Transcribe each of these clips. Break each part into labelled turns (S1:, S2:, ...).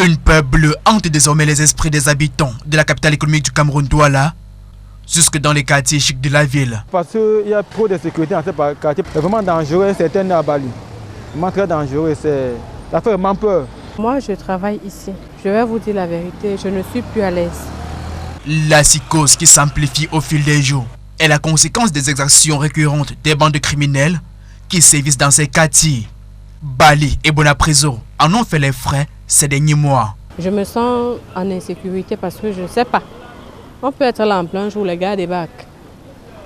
S1: Une peur bleue hante désormais les esprits des habitants de la capitale économique du Cameroun, Douala, jusque dans les quartiers chics de la ville.
S2: Parce qu'il y a trop de sécurité dans ce quartier. C'est vraiment dangereux, c'est un à Bali. Vraiment très dangereux, ça fait vraiment peur.
S3: Moi, je travaille ici. Je vais vous dire la vérité, je ne suis plus à l'aise.
S1: La psychose qui s'amplifie au fil des jours est la conséquence des exactions récurrentes des bandes criminelles qui sévissent dans ces quartiers. Bali et Bonapreso en ont fait les frais ces derniers mois.
S3: Je me sens en insécurité parce que je ne sais pas. On peut être là en plein jour, les gars débarquent.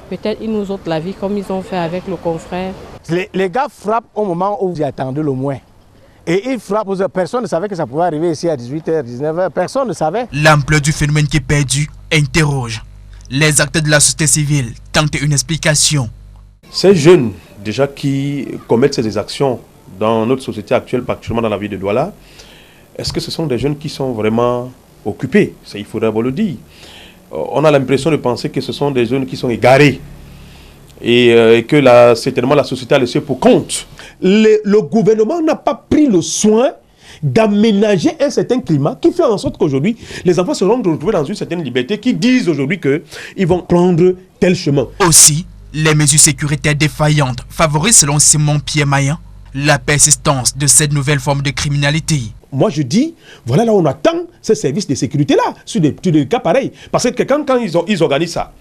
S3: Peut-être ils nous ôtent la vie comme ils ont fait avec le confrère.
S2: Les gars frappent au moment où vous y attendez le moins. Et ils frappent, personne ne savait que ça pouvait arriver ici à 18h, 19h, personne ne savait.
S1: L'ampleur du phénomène qui est perdu interroge. Les acteurs de la société civile tentent une explication.
S4: Ces jeunes, déjà qui commettent ces exactions dans notre société actuelle, particulièrement dans la ville de Douala, est-ce que ce sont des jeunes qui sont vraiment occupés? Ça, il faudrait vous le dire. On a l'impression de penser que ce sont des jeunes qui sont égarés et que certainement la société a laissé pour compte.
S5: Le gouvernement n'a pas pris le soin d'aménager un certain climat qui fait en sorte qu'aujourd'hui, les enfants seront retrouvés dans une certaine liberté, qui disent aujourd'hui qu'ils vont prendre tel chemin.
S1: Aussi, les mesures sécuritaires défaillantes favorisent, selon Simon Pierre-Maillan, la persistance de cette nouvelle forme de criminalité.
S5: Moi je dis, voilà là où on attend ces services de sécurité-là, sur des cas pareils. Parce que quand ils organisent ça,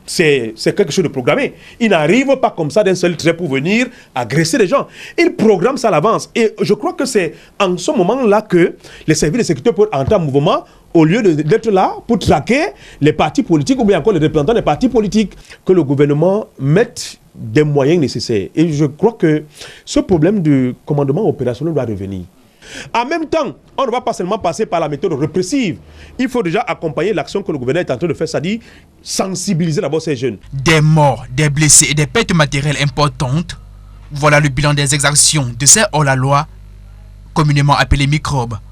S5: c'est quelque chose de programmé. Ils n'arrivent pas comme ça d'un seul trait pour venir agresser les gens. Ils programment ça à l'avance. Et je crois que c'est en ce moment-là que les services de sécurité peuvent entrer en mouvement au lieu d'être là pour traquer les partis politiques ou bien encore les représentants des partis politiques. Que le gouvernement mette des moyens nécessaires. Et je crois que ce problème du commandement opérationnel doit revenir. En même temps, on ne va pas seulement passer par la méthode répressive. Il faut déjà accompagner l'action que le gouvernement est en train de faire, c'est-à-dire sensibiliser d'abord ces jeunes.
S1: Des morts, des blessés et des pertes matérielles importantes. Voilà le bilan des exactions de ces hors-la-loi, communément appelés microbes.